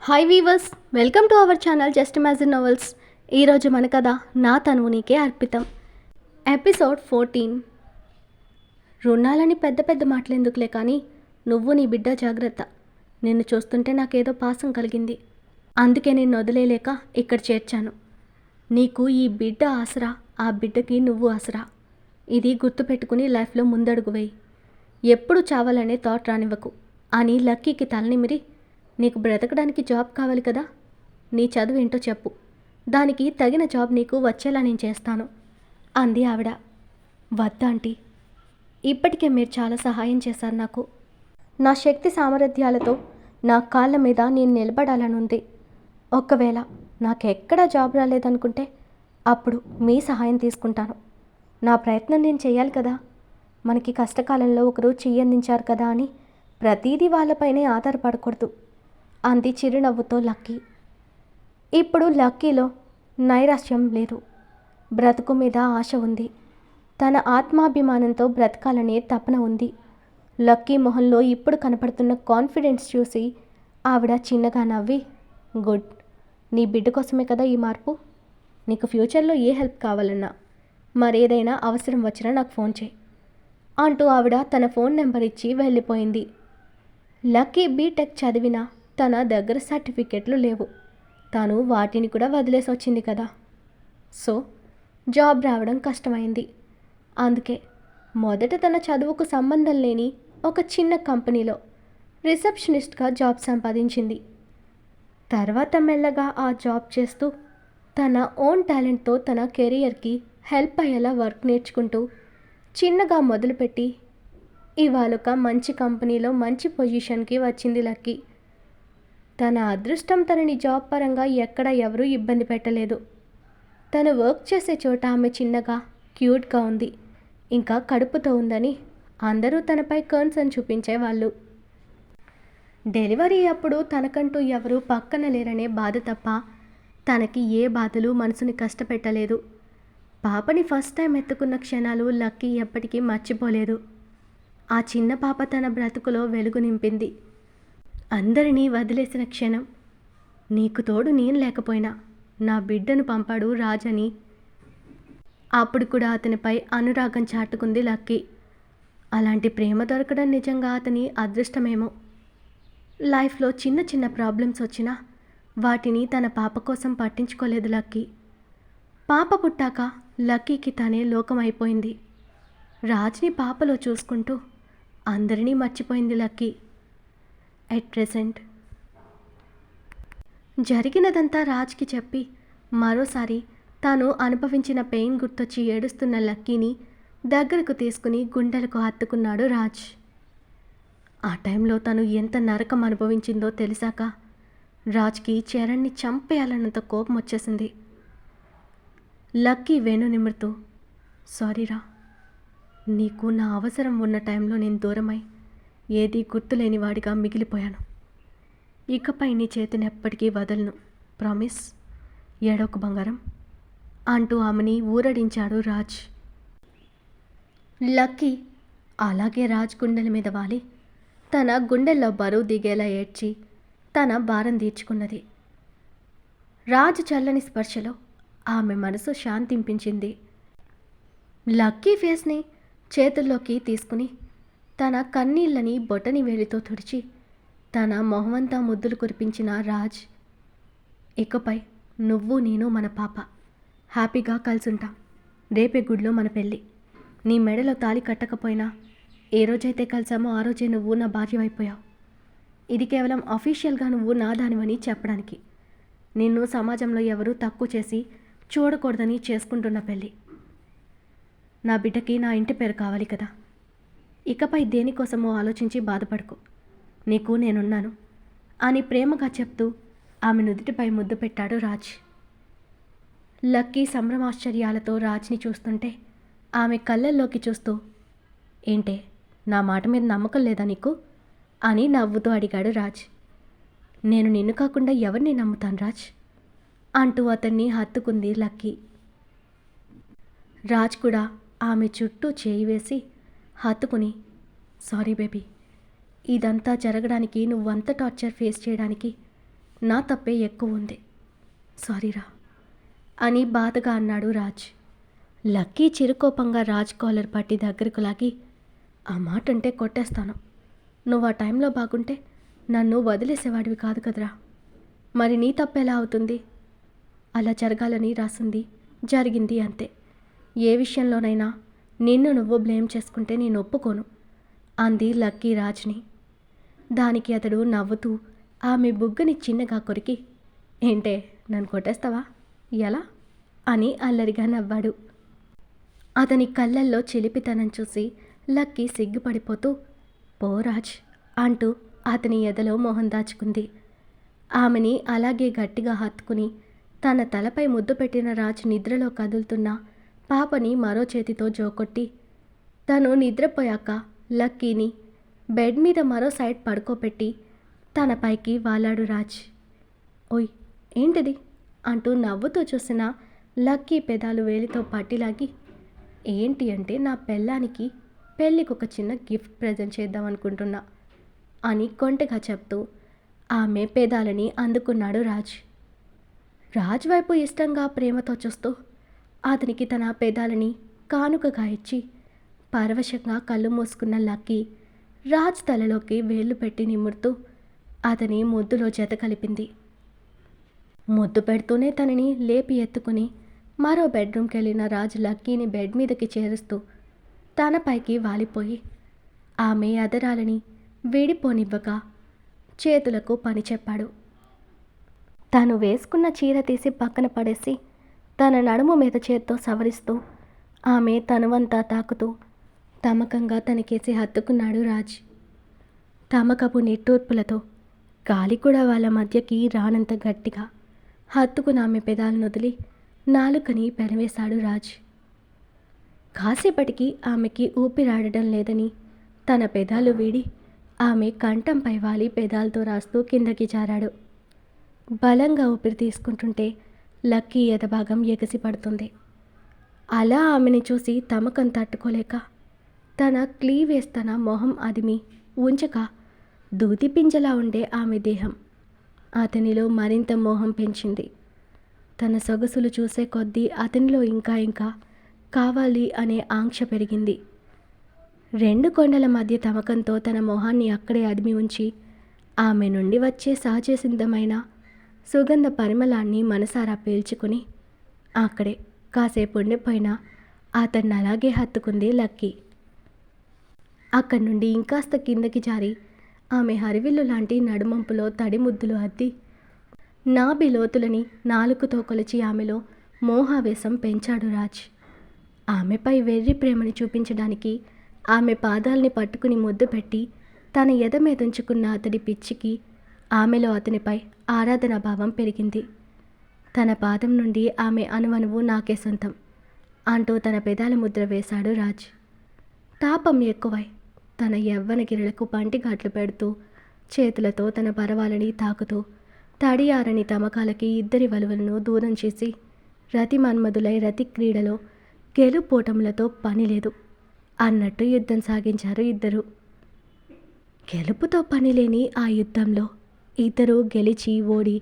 Hi weavers, welcome to our channel just imagine novels. ఈరోజు మన కథ నా తనువు నీకే అర్పితం, ఎపిసోడ్ 14. రుణాలని పెద్ద పెద్ద మాటలెందుకులే కానీ నువ్వు నీ బిడ్డ జాగ్రత్త. నిన్ను చూస్తుంటే నాకేదో పాసం కలిగింది, అందుకే నిన్ను వదిలేలేక ఇక్కడ చేర్చాను. నీకు ఈ బిడ్డ ఆసరా, ఆ బిడ్డకి నువ్వు ఆసరా. ఇది గుర్తుపెట్టుకుని లైఫ్లో ముందడుగు వేయి. ఎప్పుడు చావాలనే థాట్ రానివ్వకు అని లక్కీకి తలనిమిరి, నీకు బ్రతకడానికి జాబ్ కావాలి కదా, నీ చదువు ఏంటో చెప్పు, దానికి తగిన జాబ్ నీకు వచ్చేలా నేను చేస్తాను అంది ఆవిడ. వద్దా ఆంటీ, ఇప్పటికే మీరు చాలా సహాయం చేశారు నాకు. నా శక్తి సామర్థ్యాలతో నా కాళ్ళ మీద నేను నిలబడాలనుంది. ఒకవేళ నాకెక్కడా జాబ్ రాలేదనుకుంటే అప్పుడు మీ సహాయం తీసుకుంటాను. నా ప్రయత్నం నేను చేయాలి కదా. మనకి కష్టకాలంలో ఒకరు చెయ్యందించారు కదా అని ప్రతీదీ వాళ్ళపైనే ఆధారపడకూడదు అంది చిరునవ్వుతో లక్కీ. ఇప్పుడు లక్కీలో నైరాశ్యం లేదు, బ్రతుకు మీద ఆశ ఉంది. తన ఆత్మాభిమానంతో బ్రతకాలనే తపన ఉంది. లక్కీ మొహంలో ఇప్పుడు కనపడుతున్న కాన్ఫిడెన్స్ చూసి ఆవిడ చిన్నగా నవ్వి, గుడ్, నీ బిడ్డ కోసమే కదా ఈ మార్పు. నీకు ఫ్యూచర్లో ఏ హెల్ప్ కావాలన్నా, మరేదైనా అవసరం వచ్చినా నాకు ఫోన్ చేయి అంటూ ఆవిడ తన ఫోన్ నెంబర్ ఇచ్చి వెళ్ళిపోయింది. లక్కీ బీటెక్ చదివినా తన దగ్గర సర్టిఫికెట్లు లేవు. తను వాటిని కూడా వదిలేసి వచ్చింది కదా. సో జాబ్ రావడం కష్టమైంది. అందుకే మొదట తన చదువుకు సంబంధం లేని ఒక చిన్న కంపెనీలో రిసెప్షనిస్ట్గా జాబ్ సంపాదించింది. తర్వాత మెల్లగా ఆ జాబ్ చేస్తూ తన ఓన్ టాలెంట్తో తన కెరియర్కి హెల్ప్ అయ్యేలా వర్క్ నేర్చుకుంటూ చిన్నగా మొదలుపెట్టి ఇవాళొక మంచి కంపెనీలో మంచి పొజిషన్కి వచ్చింది లక్కీ. తన అదృష్టం తనని జాబ్ పరంగా ఎక్కడ ఎవరూ ఇబ్బంది పెట్టలేదు. తను వర్క్ చేసే చోట ఆమె చిన్నగా క్యూట్గా ఉంది, ఇంకా కడుపుతో ఉందని అందరూ తనపై కన్సర్న్ చూపించేవాళ్ళు. డెలివరీ అప్పుడు తనకంటూ ఎవరూ పక్కన లేరనే బాధ తప్ప తనకి ఏ బాధలు మనసుని కష్టపెట్టలేదు. పాపని ఫస్ట్ టైం ఎత్తుకున్న క్షణాలు లక్కీ ఎప్పటికీ మర్చిపోలేదు. ఆ చిన్న పాప తన బ్రతుకులో వెలుగు నింపింది. అందరినీ వదిలేసిన క్షణం, నీకు తోడు నేను లేకపోయినా నా బిడ్డను పంపాడు రాజని అప్పుడు కూడా అతనిపై అనురాగం చాటుకుంది లక్కీ. అలాంటి ప్రేమ దొరకడం నిజంగా అతని అదృష్టమేమో. లైఫ్లో చిన్న చిన్న ప్రాబ్లమ్స్ వచ్చినా వాటిని తన పాప కోసం పట్టించుకోలేదు లక్కీ. పాప పుట్టాక లక్కీకి తనే లోకం అయిపోయింది. రాజ్ని పాపలో చూసుకుంటూ అందరినీ మర్చిపోయింది లక్కీ. ఎట్ ప్రెసెంట్ జరిగినదంతా రాజ్కి చెప్పి మరోసారి తాను అనుభవించిన పెయిన్ గుర్తొచ్చి ఏడుస్తున్న లక్కీని దగ్గరకు తీసుకుని గుండెలకు హత్తుకున్నాడు రాజ్. ఆ టైంలో తను ఎంత నరకం అనుభవించిందో తెలిసాక రాజ్కి చరణ్ని చంపేయాలన్నంత కోపం వచ్చేసింది. లక్కీ వేణు నిమురుతూ, సారీరా, నీకు నా అవసరం ఉన్న టైంలో నేను దూరమై ఏదీ గుర్తులేని వాడిగా మిగిలిపోయాను. ఇకపై నీ చేతిని ఎప్పటికీ వదలను, ప్రామిస్, ఏడోక బంగారం అంటూ ఆమెని ఊరడించాడు రాజ్. లక్కీ అలాగే రాజ్ గుండెల మీద వాలి తన గుండెల్లో బరువు దిగేలా ఏడ్చి తన భారం తీర్చుకున్నది. రాజ్ చల్లని స్పర్శలో ఆమె మనసు శాంతింపించింది. లక్కీ ఫేస్ని చేతుల్లోకి తీసుకుని తన కన్నీళ్ళని బొటని వేలితో తుడిచి తన మొహమంతా ముద్దులు కురిపించిన రాజ్, ఇకపై నువ్వు నేను మన పాప హ్యాపీగా కలిసుంటాం. రేపే గుడిలో మన పెళ్ళి. నీ మెడలో తాళి కట్టకపోయినా ఏ రోజైతే కలిసామో ఆ రోజే నువ్వు నా భార్యవైపోయావు. ఇది కేవలం అఫీషియల్గా నువ్వు నా దానివని చెప్పడానికి, నిన్ను సమాజంలో ఎవరూ తక్కువ చేసి చూడకూడదని చేసుకుంటున్న పెళ్ళి. నా బిడ్డకి నా ఇంటి పేరు కావాలి కదా. ఇకపై దేనికోసమో ఆలోచించి బాధపడకు, నీకు నేనున్నాను అని ప్రేమగా చెప్తూ ఆమె నుదుటిపై ముద్దు పెట్టాడు రాజ్. లక్కీ సంభ్రమాశ్చర్యాలతో రాజ్ని చూస్తుంటే ఆమె కళ్ళల్లోకి చూస్తూ, ఏంటే, నా మాట మీద నమ్మకం లేదా నీకు అని నవ్వుతూ అడిగాడు రాజ్. నేను నిన్ను కాకుండా ఎవరిని నమ్ముతాను రాజ్ అంటూ అతన్ని హత్తుకుంది లక్కీ. రాజ్ కూడా ఆమె చుట్టూ చేయి వేసి హత్తుకుని, సారీ బేబీ, ఇదంతా జరగడానికి, నువ్వంత టార్చర్ ఫేస్ చేయడానికి నా తప్పే ఎక్కువ ఉంది, సారీరా అని బాధగా అన్నాడు రాజ్. లక్కీ చిరుకోపంగా రాజ్ కాలర్ పట్టి దగ్గరకు లాగి, ఆ మాట అంటే కొట్టేస్తాను. నువ్వు ఆ టైంలో బాగుంటే నన్ను వదిలేసేవాడివి కాదు కదరా. మరి నీ తప్పెలా అవుతుంది? అలా జరగాలని రాసింది జరిగింది అంతే. ఏ విషయంలోనైనా నిన్ను నువ్వు బ్లేమ్ చేసుకుంటే నేను ఒప్పుకోను అంది లక్కీ రాజ్ని. దానికి అతడు నవ్వుతూ ఆమె బుగ్గని చిన్నగా కొరికి, ఏంటే నన్ను కొట్టేస్తావా, ఎలా అని అల్లరిగా నవ్వాడు. అతని కళ్ళల్లో చిలిపితనం చూసి లక్కీ సిగ్గుపడిపోతూ, పోరాజ్ అంటూ అతని ఎదలో మొహం దాచుకుంది. ఆమెని అలాగే గట్టిగా హత్తుకుని తన తలపై ముద్దు పెట్టిన రాజ్ నిద్రలో కదులుతున్న పాపని మరో చేతితో జోకొట్టి, తను నిద్రపోయాక లక్కీని బెడ్ మీద మరో సైడ్ పడుకోబెట్టి తన పైకి వాలాడు రాజ్. ఓయ్ ఏంటిది అంటూ నవ్వుతూ చూసిన లక్కీ పెదాలు వేలితో పట్టిలాగి, ఏంటి అంటే నా పెళ్ళానికి పెళ్ళికి ఒక చిన్న గిఫ్ట్ ప్రజెంట్ చేద్దాం అనుకుంటున్నా అని కొంటగా చెప్తూ ఆమె పెదాలని అందుకున్నాడు రాజ్. రాజ్ వైపు ఇష్టంగా ప్రేమతో చూస్తూ అతనికి తన పెదాలని కానుకగా ఇచ్చి పరవశంగా కళ్ళు మూసుకున్న లక్కీ రాజ్ తలలోకి వేళ్లు పెట్టి నిమురుతూ అతని ముద్దులో జత కలిపింది. ముద్దు పెడుతూనే తనని లేపి ఎత్తుకుని మరో బెడ్రూమ్కి వెళ్ళిన రాజ్ లక్కీని బెడ్ మీదకి చేరుస్తూ తనపైకి వాలిపోయి ఆమె అదరాలని విడిపోనివ్వక చేతులకు పని చెప్పాడు. తను వేసుకున్న చీర తీసి పక్కన పడేసి తన నడుము మీద చేత్తో సవరిస్తూ ఆమె తనువంతా తాకుతూ తమకంగా తనకేసి హత్తుకున్నాడు రాజ్. తమకపు నిట్టూర్పులతో గాలి కూడా వాళ్ళ మధ్యకి రానంత గట్టిగా హత్తుకుని ఆమె పెదాలను వదిలి నాలుకని పెనవేశాడు రాజ్. కాసేపటికి ఆమెకి ఊపిరాడడం లేదని తన పెదాలు వీడి ఆమె కంఠంపై వాలి పెదాలతో రాస్తూ కిందకి జారాడు. బలంగా ఊపిరి తీసుకుంటుంటే లక్కీ ఎదభాగం ఎగసి పడుతుంది. అలా ఆమెని చూసి తమకం తట్టుకోలేక తన క్లీవేస్ తన మొహం అదిమి ఉంచక దూదిపింజలా ఉండే ఆమె దేహం అతనిలో మరింత మోహం పెంచింది. తన సొగసులు చూసే కొద్దీ అతనిలో ఇంకా ఇంకా కావాలి అనే ఆంక్ష పెరిగింది. రెండు కొండల మధ్య తమకంతో తన మొహాన్ని అక్కడే అదిమి ఉంచి ఆమె నుండి వచ్చే సహజసిద్ధమైన సుగంధ పరిమళాన్ని మనసారా పీల్చుకుని అక్కడే కాసేపు ఉండిపోయినా అతన్ని అలాగే హత్తుకుంది లక్కీ. అక్కడి నుండి ఇంకాస్త కిందకి జారి ఆమె హరివిల్లు లాంటి నడుమంపులో తడి ముద్దులు అద్ది నాభి లోతులని నాలుకతో కొలిచి ఆమెలో మోహావేశం పెంచాడు రాజ్. ఆమెపై వెర్రి ప్రేమని చూపించడానికి ఆమె పాదాల్ని పట్టుకుని ముద్దు పెట్టి తన ఎద మీదుంచుకున్న అతడి పిచ్చికి ఆమెలో అతనిపై ఆరాధనా భావం పెరిగింది. తన పాదం నుండి ఆమె అణువణువు నాకే సొంతం అంటూ తన పెదాల ముద్ర వేశాడు రాజ్. తాపం ఎక్కువై తన యవ్వన గిరులకు పంటిఘాట్లు పెడుతూ చేతులతో తన పరవాలని తాకుతూ తడియారని తమకాలకి ఇద్దరి వలువలను దూరం చేసి రతి మన్మధులై రతి క్రీడలో గెలుపోటములతో పని లేదు అన్నట్టు యుద్ధం సాగించారు ఇద్దరు. గెలుపుతో పని లేని ఆ యుద్ధంలో ఇద్దరు గెలిచి ఓడి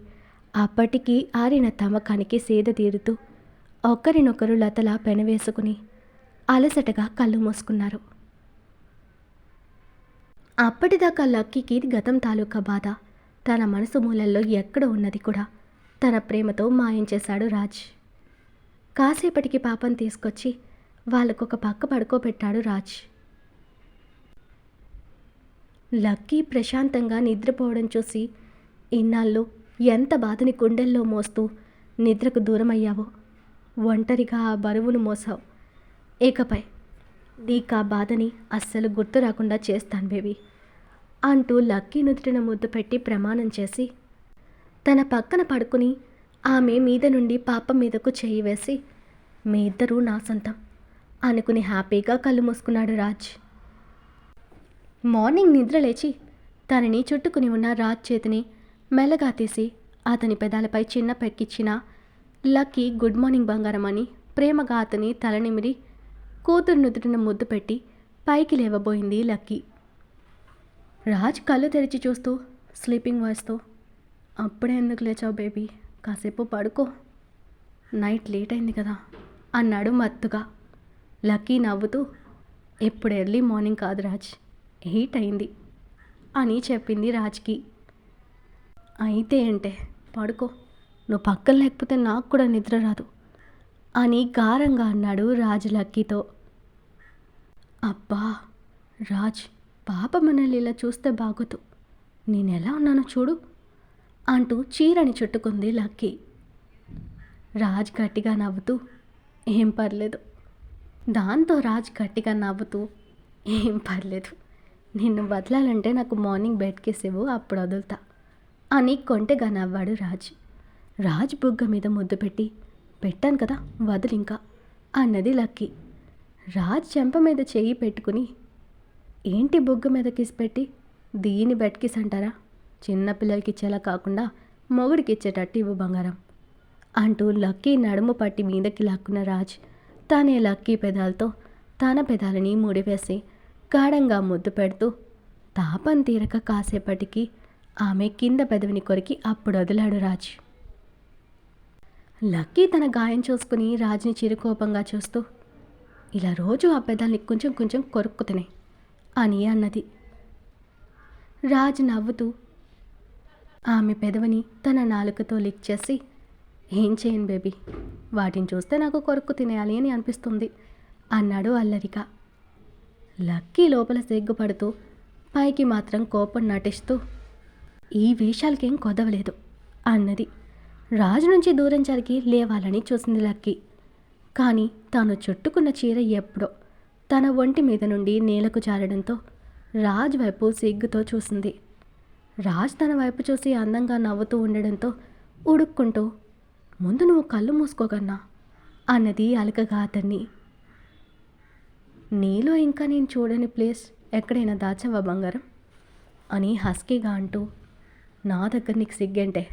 అప్పటికి ఆరిన తమకానికి సేద తీరుతూ ఒకరినొకరు లతలా పెనవేసుకుని అలసటగా కళ్ళు మూసుకున్నారు. అప్పటిదాకా లక్కీకి గతం తాలూకా బాధ తన మనసు మూలల్లో ఎక్కడ ఉన్నది కూడా తన ప్రేమతో మాయం చేశాడు రాజ్. కాసేపటికి పాపం తీసుకొచ్చి వాళ్ళకొక పక్క పడుకోబెట్టాడు రాజ్. లక్కీ ప్రశాంతంగా నిద్రపోవడం చూసి ఇన్నాళ్ళు ఎంత బాధని గుండెల్లో మోస్తూ నిద్రకు దూరమయ్యావో, ఒంటరిగా ఆ బరువును మోసావు. ఇకపై నీకా బాధని అస్సలు గుర్తు రాకుండా చేస్తాను బేబీ అంటూ లక్కీ నుదుటిన ముద్దు పెట్టి ప్రమాణం చేసి తన పక్కన పడుకుని ఆమె మీద నుండి పాప మీదకు చేయి వేసి, మీ ఇద్దరూ నా సొంతం అనుకుని హ్యాపీగా కళ్ళు మూసుకున్నాడు రాజ్. మార్నింగ్ నిద్ర లేచి తనని చుట్టుకుని ఉన్న రాజ్ చేతిని మెల్లగా తీసి అతని పెదాలపై చిన్న పెక్కిచ్చిన లక్కీ గుడ్ మార్నింగ్ బంగారం అని ప్రేమగా అతని తల నిమిరి కూతురు నుదుటిన ముద్దు పెట్టి పైకి లేవబోయింది లక్కీ. రాజ్ కళ్ళు తెరిచి చూస్తూ స్లీపింగ్ వాయిస్తో, అప్పుడే ఎందుకు లేచావు బేబీ, కాసేపు పడుకో, నైట్ లేట్ అయింది కదా అన్నాడు మత్తుగా. లక్కీ నవ్వుతూ, ఎప్పుడు ఎర్లీ మార్నింగ్ కాదు రాజ్, 8 అయింది అని చెప్పింది రాజ్కి. అయితే ఏంటే, పడుకో, నువ్వు పక్కన లేకపోతే నాకు కూడా నిద్ర రాదు అని గారంగా అన్నాడు రాజ్ లక్కీతో. అబ్బా రాజ్, పాప మనల్ని ఇలా చూస్తే బాగోదు, నేనెలా ఉన్నానో చూడు అంటూ చీరని చుట్టుకుంది లక్కీ. రాజ్ గట్టిగా నవ్వుతూ, ఏం పర్లేదు. దాంతో రాజ్ గట్టిగా నవ్వుతూ, ఏం పర్లేదు, నిన్ను బదలాలంటే నాకు మార్నింగ్ బెడ్కేసేవు, అప్పుడు వదులుతా అని కొంటెగా నవ్వాడు రాజ్. రాజ్ బుగ్గ మీద ముద్దు పెట్టి, పెట్టాను కదా వదులు ఇంకా అన్నది లక్కీ. రాజ్ చెంప మీద చెయ్యి పెట్టుకుని, ఏంటి బుగ్గ మీద కిస్ పెట్టి, దీన్ని బెడ్ కిస్ అంటారా, చిన్నపిల్లలకి ఇచ్చేలా కాకుండా మొగుడికి ఇచ్చేటట్టు ఇవ్వు బంగారం అంటూ లక్కీ నడుము పట్టి మీదకి లాక్కున్న రాజ్ తానే లక్కీ పెదాలతో తన పెదాలని ముడివేసి గాఢంగా ముద్దు పెడుతూ తాపం తీరక కాసేపటికి ఆమె కింద పెదవిని కొరికి అప్పుడు వదిలాడు రాజ్. లక్కీ తన గాయం చూసుకుని రాజ్ని చిరుకోపంగా చూస్తూ, ఇలా రోజు ఆ పెదాల్ని కొంచెం కొంచెం కొరుక్కుతున్నాయి అని అన్నది. రాజ్ నవ్వుతూ ఆమె పెదవిని తన నాలుకతో లిక్ చేసి, ఏం చేయను బేబీ, వాటిని చూస్తే నాకు కొరుక్కు తినేయాలి అని అనిపిస్తుంది అన్నాడు అల్లరిగా. లక్కీ లోపల సిగ్గుపడుతూ పైకి మాత్రం కోపం నటిస్తూ, ఈ వేషాలకేం కొదవలేదు అన్నది. రాజు నుంచి దూరం జరిగి లేవాలని చూసింది లక్కీ. కానీ తాను చుట్టుకున్న చీర ఎప్పుడో తన ఒంటి మీద నుండి నేలకు జారడంతో రాజ్ వైపు సిగ్గుతో చూసింది. రాజ్ తన వైపు చూసి అందంగా నవ్వుతూ ఉండడంతో ఉడుక్కుంటూ, ముందు నువ్వు కళ్ళు మూసుకోగన్నా అన్నది అలకగా అతన్ని. నీలో ఇంకా నేను చూడని ప్లేస్ ఎక్కడైనా దాచావా బంగారం అని హస్కీగా అంటూ, నా దగ్గర నీకు సిగ్గంటే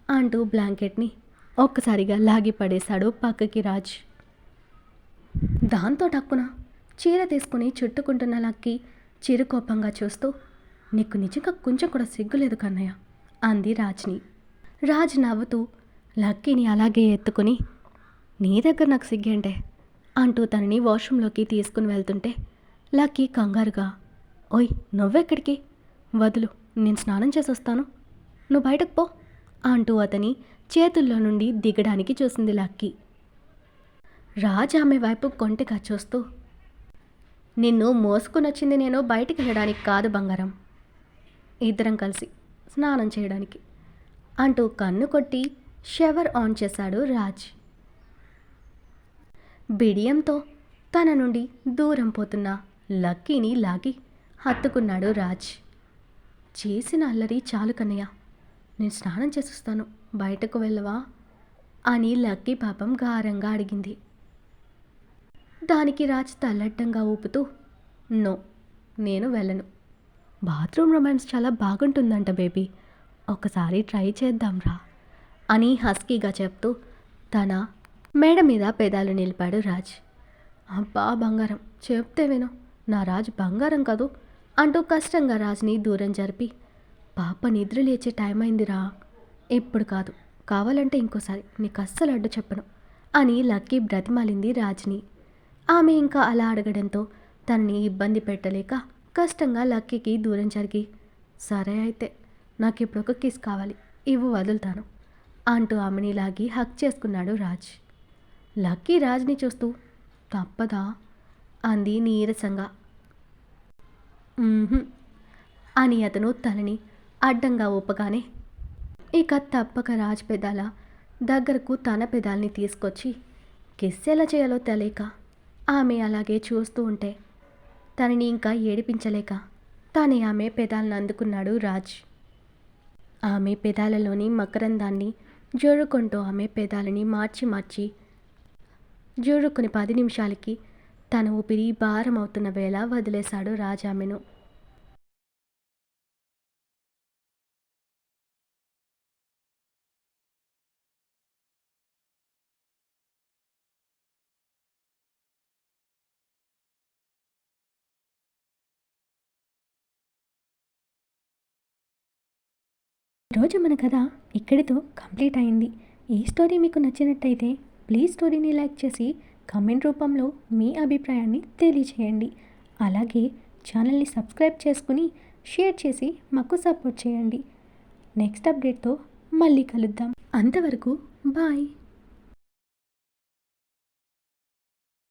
అంటూ బ్లాంకెట్ని ఒక్కసారిగా లాగి పడేశాడు పక్కకి రాజ్. దాంతో టక్కున చీర తీసుకుని చుట్టుకుంటున్న లక్కీ చిరుకోపంగా చూస్తూ, నీకు నిజంగా కొంచెం కూడా సిగ్గులేదు కన్నయ్య అంది రాజ్ని. రాజ్ నవ్వుతూ లక్కీని అలాగే ఎత్తుకుని, నీ దగ్గర నాకు సిగ్గేంటే అంటూ తనని వాష్రూమ్లోకి తీసుకుని వెళ్తుంటే లక్కీ కంగారుగా, ఓయ్ నువ్వెక్కడికి, వదులు, నేను స్నానం చేసి వస్తాను, నువ్వు బయటకు పో అంటూ అతని చేతుల్లో నుండి దిగడానికి చూసింది లక్కీ. రాజ్ ఆమె వైపు కొంటెగా చూస్తూ, నిన్ను మోసుకుని వచ్చింది నేను బయటికి వెళ్ళడానికి కాదు బంగారం, ఇద్దరం కలిసి స్నానం చేయడానికి అంటూ కన్ను కొట్టి షవర్ ఆన్ చేశాడు రాజ్. బిడియంతో తన నుండి దూరం పోతున్న లక్కీని లాగి హత్తుకున్నాడు రాజ్. చేసిన అల్లరి చాలు కన్నయ్య, నేను స్నానం చేసిస్తాను, బయటకు వెళ్ళవా అని లక్కీ పాపం గారంగా అడిగింది. దానికి రాజ్ తల్లడ్డంగా ఊపుతూ, నో, నేను వెళ్ళను, బాత్రూమ్ రొమాన్స్ చాలా బాగుంటుందంట బేబీ, ఒకసారి ట్రై చేద్దాంరా అని హస్కీగా చెప్తూ తన మేడ మీద పెదాలు నిలిపాడు రాజ్. అబ్బా బంగారం, చెప్తే విను, నా రాజ్ బంగారం కాదు అంటూ కష్టంగా రాజ్ని దూరం జరిపి, పాప నిద్ర లేచే టైం అయిందిరా, ఇప్పుడు కాదు, కావాలంటే ఇంకోసారి, నీకు అస్సలు అడ్డు చెప్పను అని లక్కీ బ్రతిమాలింది రాజ్ని. ఆమె ఇంకా అలా అడగడంతో తనని ఇబ్బంది పెట్టలేక కష్టంగా లక్కీకి దూరం జరిగి, సరే అయితే నాకు ఇప్పుడు ఒక కిస్ కావాలి, ఇవ్వు వదులుతాను అంటూ ఆమెని లాగి హక్ చేసుకున్నాడు రాజ్. లక్కీ రాజ్ని చూస్తూ, తప్పదా అంది నీరసంగా. అని అతను తనని అడ్డంగా ఊపగానే ఇక తప్పక రాజ్ పెదాల దగ్గరకు తన పెదాల్ని తీసుకొచ్చి కిస్ ఎలా చేయాలో తెలియక ఆమె అలాగే చూస్తూ ఉంటే తనని ఇంకా ఏడిపించలేక తానే ఆమె పెదాలను అందుకున్నాడు రాజ్. ఆమె పెదాలలోని మకరందాన్ని జోరుకుంటూ ఆమె పెదాలని మార్చి మార్చి జోరుకుని 10 నిమిషాలకి తన ఊపిరి భారం అవుతున్న వేళ వదిలేశాడు రాజ్ ఆమెను. ఈరోజు మన కథ ఇక్కడితో కంప్లీట్ అయింది. ఈ స్టోరీ మీకు నచ్చినట్టయితే ప్లీజ్ స్టోరీని లైక్ చేసి కామెంట్ రూపంలో మీ అభిప్రాయాన్ని తెలియచేయండి. అలాగే ఛానల్ని సబ్స్క్రైబ్ చేసుకుని షేర్ చేసి మాకు సపోర్ట్ చేయండి. నెక్స్ట్ అప్డేట్తో మళ్ళీ కలుద్దాం. అంతవరకు బాయ్.